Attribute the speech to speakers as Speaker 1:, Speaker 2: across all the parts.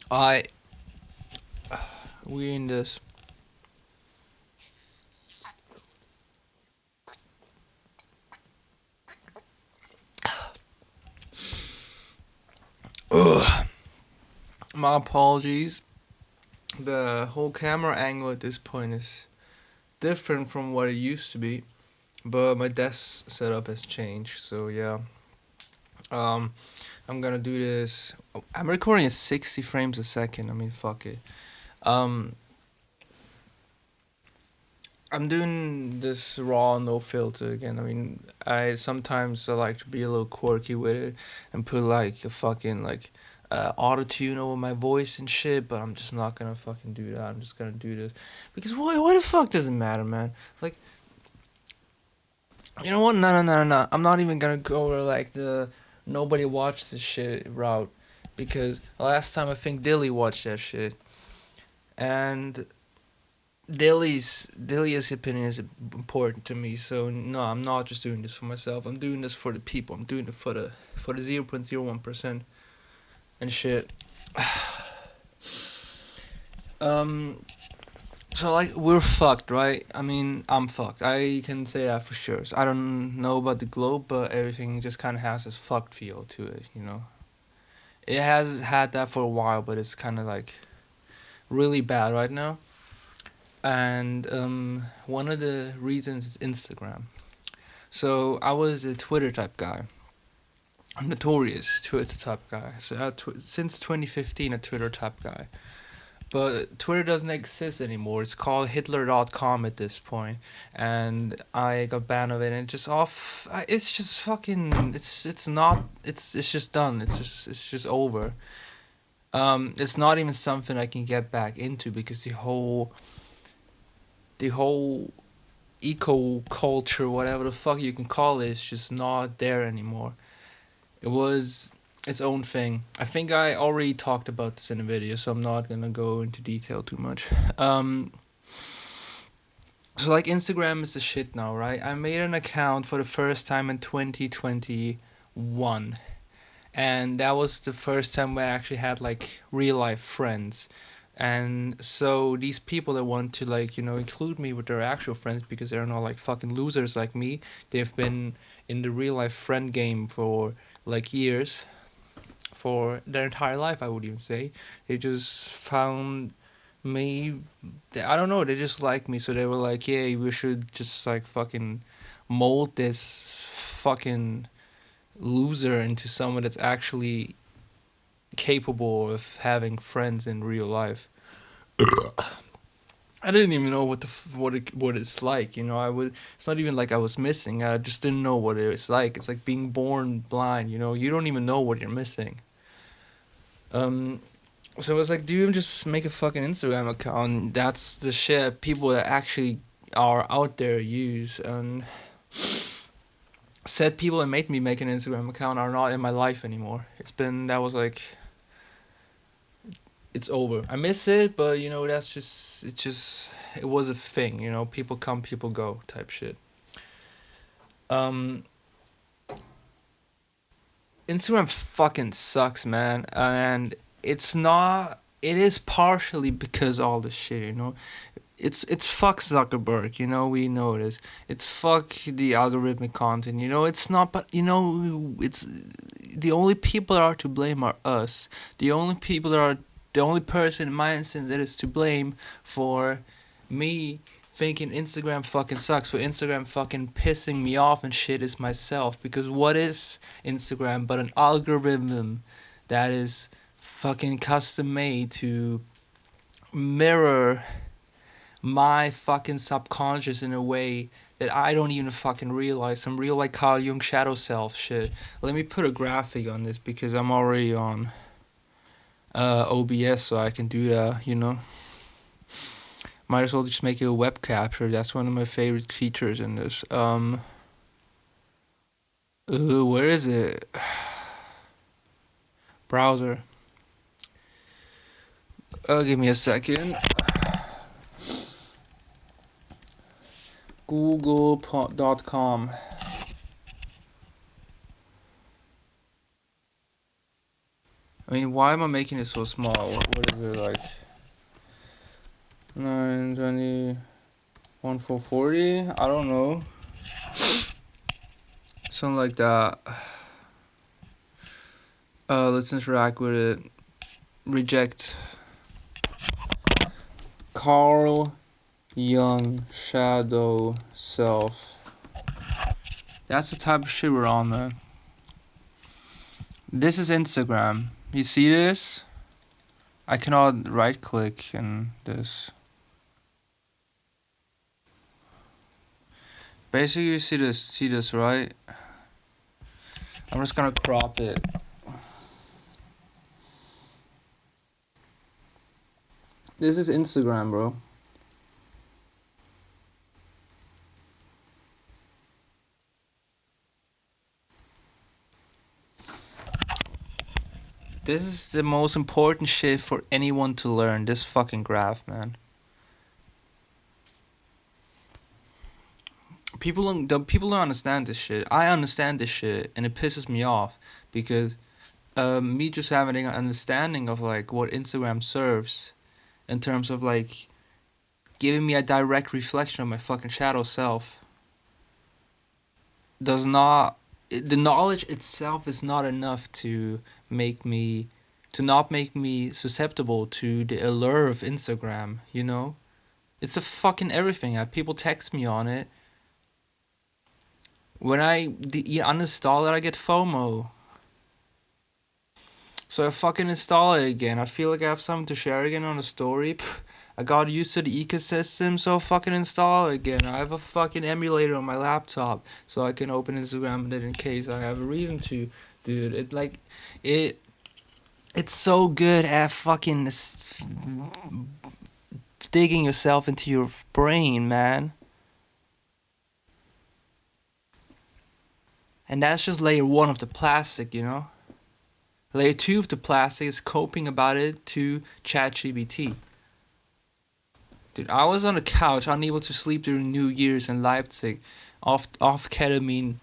Speaker 1: I we in this. Ugh. My apologies. The whole camera angle at this point is different from what it used to be, but my desk setup has changed. So yeah, um, I'm gonna do this. I'm recording at 60 frames a second. I mean, fuck it. Um, I'm doing this raw, no filter again. I mean, I like to be a little quirky with it and put like a fucking like auto tune over my voice and shit. But I'm just not gonna fucking do that. I'm just gonna do this because why the fuck does it matter, man? Like, you know what? No. I'm not even gonna go to like the nobody watched this shit route because last time I think Dilly watched that shit and Dilly's opinion is important to me. So no, I'm not just doing this for myself. I'm doing this for the people. I'm doing it for the 0.01% and shit. Um. So like we're fucked, right? I mean, I'm fucked. I can say that for sure. So I don't know about the globe, but everything just kind of has this fucked feel to it. You know, it has had that for a while, but it's kind of like really bad right now. And one of the reasons is Instagram. So I was a Twitter type guy, a notorious Twitter type guy. So since 2015, a Twitter type guy. But Twitter doesn't exist anymore. It's called Hitler.com at this point, and I got banned of it. And just off, it's just fucking. It's not. It's just done. It's just over. It's not even something I can get back into because the whole eco culture, whatever the fuck you can call it, is just not there anymore. It was its own thing. I think I already talked about this in a video, so I'm not gonna go into detail too much. Um, so like Instagram is the shit now, right? I made an account for the first time in 2021, and that was the first time where I actually had like real life friends. And so these people that want to like include me with their actual friends because they're not like fucking losers like me. They've been in the real life friend game for like years, for their entire life, I would even say. They just found me. I don't know. They just like me, so they were like, "Yeah, we should just like fucking mold this fucking loser into someone that's actually capable of having friends in real life." I didn't even know what it's like. I would. It's not even like I was missing. I just didn't know what it's like. It's like being born blind. You don't even know what you're missing. Um, So it was like, dude, just make a fucking Instagram account. That's the shit people that actually are out there use. And said people that made me make an Instagram account are not in my life anymore. That was like, it's over. I miss it, but it was a thing. People come, people go type shit. Um, Instagram fucking sucks, man. And it is partially because of all this shit. It's fuck Zuckerberg, we know this. It's fuck the algorithmic content, it's not, but it's the only people that are to blame are us. The only person in my instance that is to blame for me thinking Instagram fucking sucks, for Instagram fucking pissing me off and shit, is myself. Because what is Instagram but an algorithm that is fucking custom made to mirror my fucking subconscious in a way that I don't even fucking realize. Some real like Carl Jung shadow self shit. Let me put a graphic on this because I'm already on OBS, so I can do that. Might as well just make it a web capture. That's one of my favorite features in this. Where is it? Browser. Give me a second. Google.com. I mean, why am I making it so small? What is it like? 920, 1440? I don't know. Something like that. Let's interact with it. Reject. Carl Jung shadow self. That's the type of shit we're on, man. This is Instagram. You see this? I cannot right click in this. Basically, you see this, right? I'm just gonna crop it. This is Instagram, bro. This is the most important shit for anyone to learn. This fucking graph, man. People don't understand this shit. I understand this shit, and it pisses me off because me just having an understanding of like what Instagram serves in terms of like giving me a direct reflection of my fucking shadow self does not, the knowledge itself is not enough to make me, to not make me susceptible to the allure of Instagram, you know? It's a fucking everything. People text me on it. When I uninstall it, I get FOMO. So I fucking install it again. I feel like I have something to share again on a story. I got used to the ecosystem, so fucking install it again. I have a fucking emulator on my laptop, so I can open Instagram in case I have a reason to. Dude, it's so good at fucking digging yourself into your brain, man. And that's just layer 1 of the plastic, you know? Layer 2 of the plastic is coping about it to ChatGPT. Dude, I was on the couch, unable to sleep during New Year's in Leipzig, off ketamine,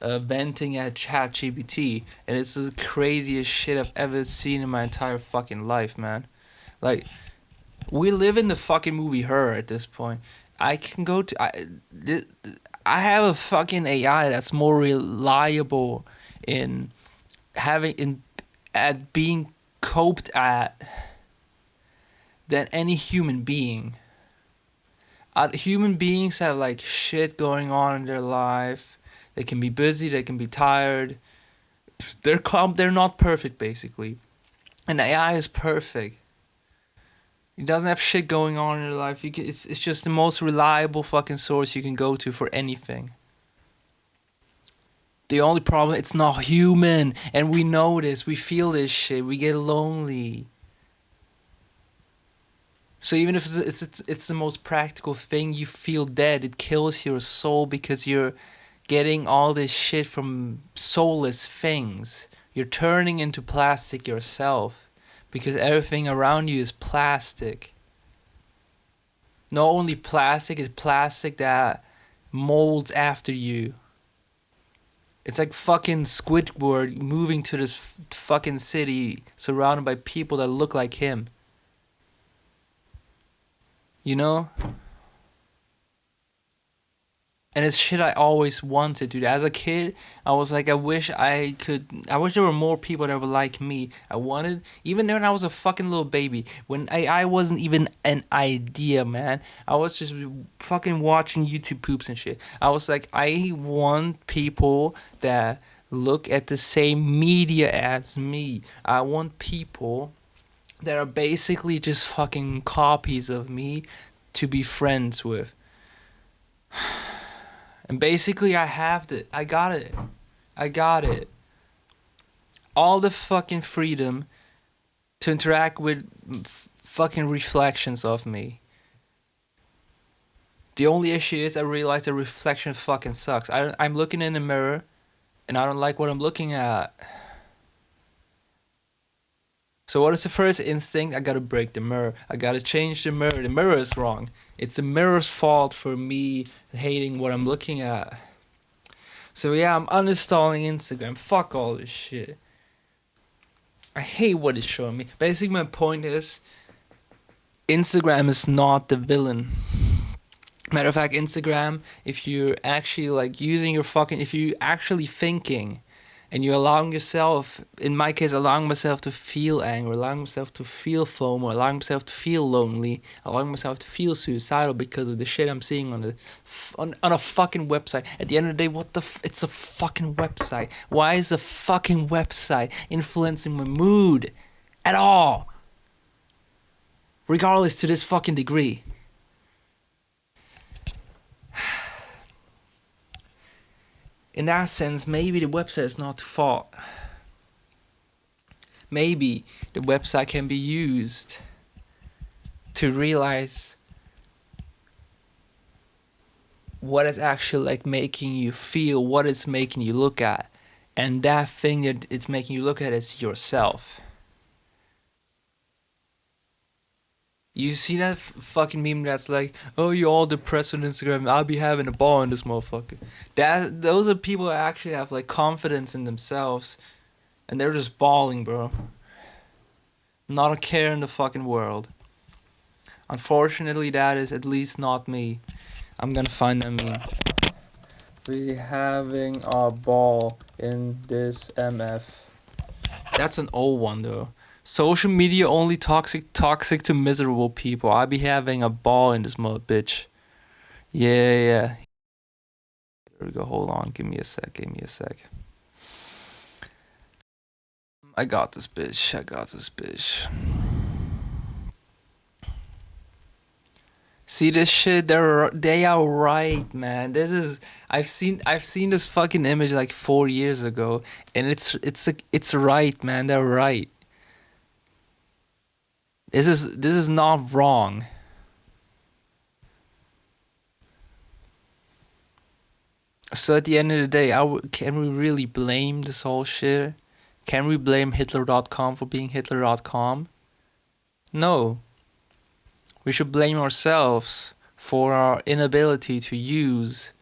Speaker 1: venting at ChatGPT, and it's the craziest shit I've ever seen in my entire fucking life, man. Like, we live in the fucking movie Her at this point. I can go to I have a fucking AI that's more reliable in at being coped at than any human being. Human beings have like shit going on in their life. They can be busy, they can be tired. They're not perfect basically. And AI is perfect. It doesn't have shit going on in your life. It's just the most reliable fucking source you can go to for anything. The only problem, it's not human, and we know this. We feel this shit. We get lonely. So even if it's the most practical thing, you feel dead. It kills your soul because you're getting all this shit from soulless things. You're turning into plastic yourself because everything around you is plastic. Not only plastic, it's plastic that molds after you. It's like fucking Squidward moving to this fucking city surrounded by people that look like him. You know? And it's shit I always wanted, dude. As a kid, I was like, I wish there were more people that were like me. I wanted, even when I was a fucking little baby, when I wasn't even an idea, man. I was just fucking watching YouTube poops and shit. I was like, I want people that look at the same media as me. I want people that are basically just fucking copies of me to be friends with. And basically, I got it. I got it. All the fucking freedom to interact with fucking reflections of me. The only issue is I realize the reflection fucking sucks. I'm looking in the mirror, and I don't like what I'm looking at. So what is the first instinct? I gotta break the mirror. I gotta change the mirror. The mirror is wrong. It's the mirror's fault for me hating what I'm looking at. So yeah, I'm uninstalling Instagram. Fuck all this shit. I hate what it's showing me. Basically, my point is Instagram is not the villain. Matter of fact, Instagram, if you're actually like using your fucking, if you actually thinking and you're allowing yourself, in my case, allowing myself to feel anger, allowing myself to feel FOMO, allowing myself to feel lonely, allowing myself to feel suicidal because of the shit I'm seeing on on a fucking website. At the end of the day, it's a fucking website. Why is a fucking website influencing my mood at all? Regardless to this fucking degree. In that sense, maybe the website is not to fault. Maybe the website can be used to realize what is actually like making you feel, what it's making you look at. And that thing that it's making you look at is yourself. You see that fucking meme that's like, oh, you're all depressed on Instagram. I'll be having a ball in this motherfucker. Those are people that actually have like confidence in themselves, and they're just bawling, bro. Not a care in the fucking world. Unfortunately, that is at least not me. I'm gonna find that meme. We having a ball in this MF. That's an old one though. Social media only toxic to miserable people. I be having a ball in this mother bitch. Yeah. Here we go. Hold on. Give me a sec. I got this bitch. See this shit? They are right, man. This is I've seen this fucking image like 4 years ago, and it's right, man. They're right. This is not wrong. So at the end of the day, can we really blame this whole shit? Can we blame Hitler.com for being Hitler.com? No. We should blame ourselves for our inability to use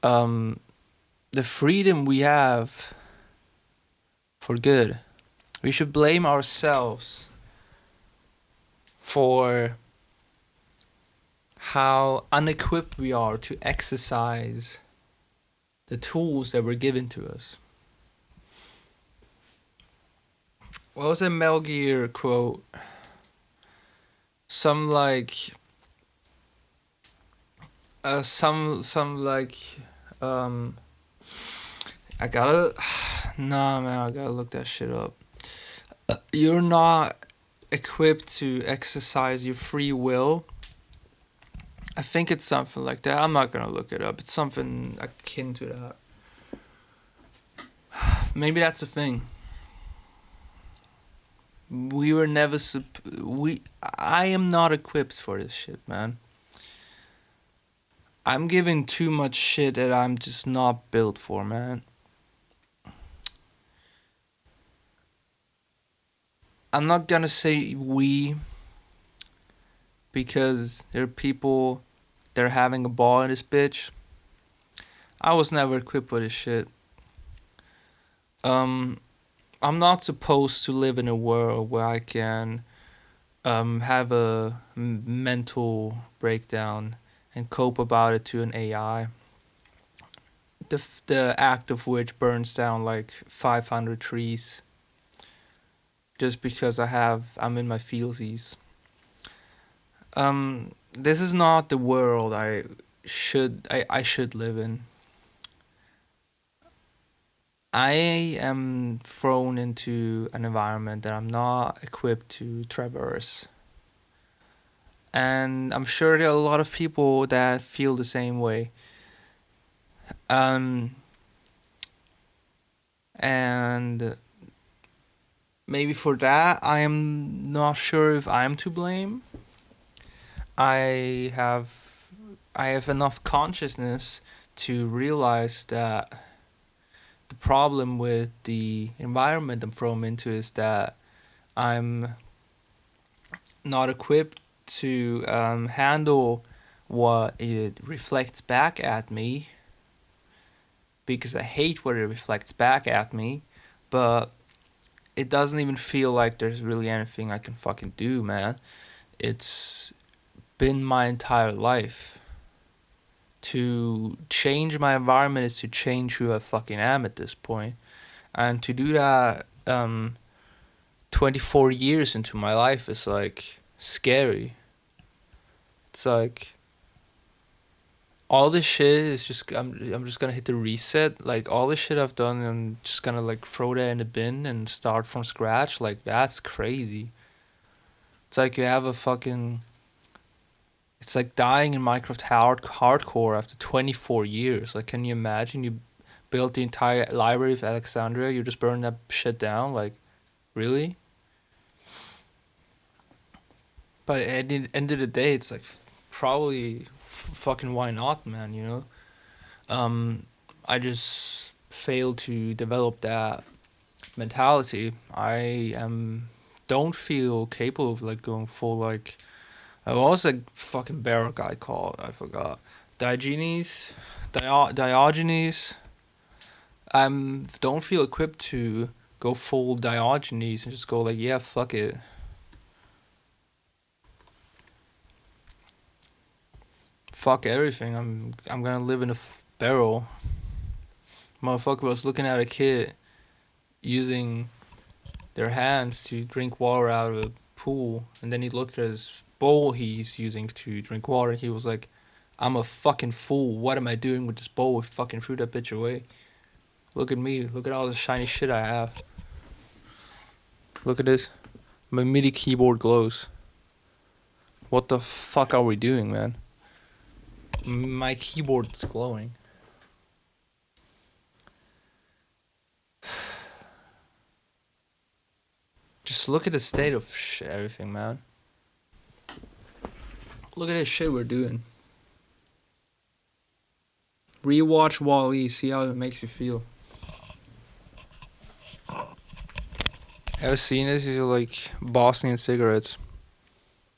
Speaker 1: the freedom we have for good. We should blame ourselves for how unequipped we are to exercise the tools that were given to us. What was a Metal Gear quote? Some like some like um I gotta nah man, I gotta look that shit up. You're not equipped to exercise your free will. I think it's something like that. I'm not gonna look it up. It's something akin to that. Maybe that's a thing. We were never I am not equipped for this shit, man. I'm giving too much shit that I'm just not built for, man. I'm not gonna say we because there are people that are having a ball in this bitch. I was never equipped for this shit. I'm not supposed to live in a world where I can have a mental breakdown and cope about it to an AI. The act of which burns down like 500 trees just because I'm in my feelsies. This is not the world I should live in. I am thrown into an environment that I'm not equipped to traverse. And I'm sure there are a lot of people that feel the same way. And maybe for that, I am not sure if I'm to blame. I have enough consciousness to realize that the problem with the environment I'm thrown into is that I'm not equipped to handle what it reflects back at me because I hate what it reflects back at me. but it doesn't even feel like there's really anything I can fucking do, man. It's been my entire life. To change my environment is to change who I fucking am at this point. And to do that 24 years into my life is like scary. It's like all this shit is just I'm just gonna hit the reset. Like all this shit I've done, I'm just gonna like throw that in the bin and start from scratch. Like that's crazy. It's like you have a fucking. It's like dying in Minecraft hardcore after 24 years. Like, can you imagine you built the entire library of Alexandria, you just burn that shit down? Like, really? But at the end of the day, it's like probably fucking why not, man? You know. Um, I just failed to develop that mentality. I don't feel capable of like going full like. What was that fucking barrel guy called? I forgot. Diogenes, Diogenes. I don't feel equipped to go full Diogenes and just go like, yeah, fuck it. Fuck everything. I'm gonna live in a barrel. Motherfucker was looking at a kid using their hands to drink water out of a pool, and then he looked at his bowl he's using to drink water. He was like, "I'm a fucking fool. What am I doing with this bowl? I fucking threw that bitch away. Look at me. Look at all the shiny shit I have. Look at this. My MIDI keyboard glows. What the fuck are we doing, man? My keyboard's glowing." Just look at the state of everything, man. Look at this shit we're doing. Rewatch Wall-E, see how it makes you feel. Ever seen this? These are like Bosnian cigarettes.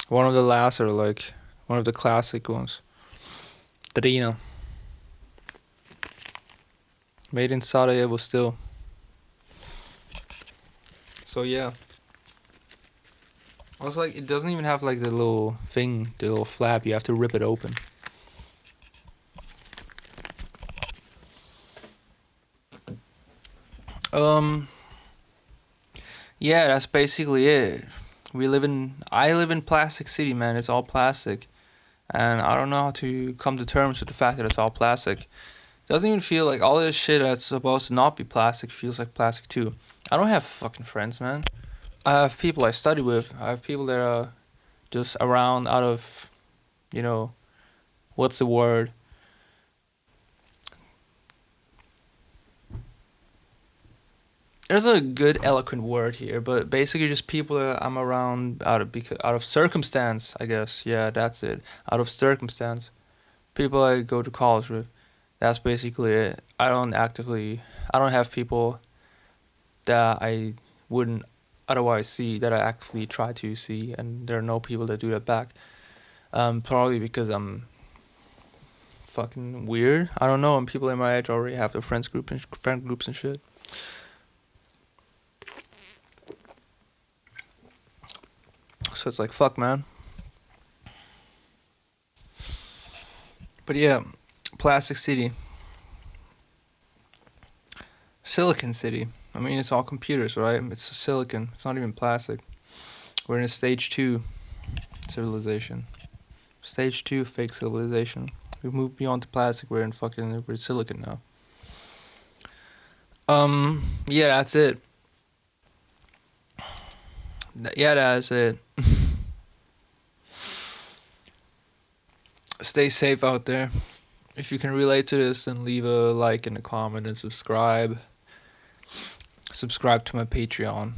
Speaker 1: One of the last are like one of the classic ones. Drina. Made in Sarajevo still. So yeah. I was like, it doesn't even have like the little thing, the little flap. You have to rip it open. Um. Yeah, that's basically it. I live in Plastic City, man. It's all plastic. And I don't know how to come to terms with the fact that it's all plastic. It doesn't even feel like all this shit that's supposed to not be plastic feels like plastic too. I don't have fucking friends, man. I have people I study with. I have people that are just around out of, you know, what's the word? There's a good eloquent word here, but basically just people that I'm around out of circumstance, I guess. Yeah, that's it. Out of circumstance. People I go to college with. That's basically it. I don't have people that I wouldn't otherwise see that I actually try to see, and there are no people that do that back. Probably because I'm fucking weird. I don't know, and people in my age already have their friend groups and shit. So it's like fuck, man. But yeah, Plastic City, Silicon City. I mean, it's all computers, right? It's silicon. It's not even plastic. We're in a stage 2 civilization. Stage 2 fake civilization. We've moved beyond the plastic. We're silicon now. Yeah, that's it. Yeah, that's it. Stay safe out there. If you can relate to this, then leave a like and a comment and subscribe. Subscribe to my Patreon.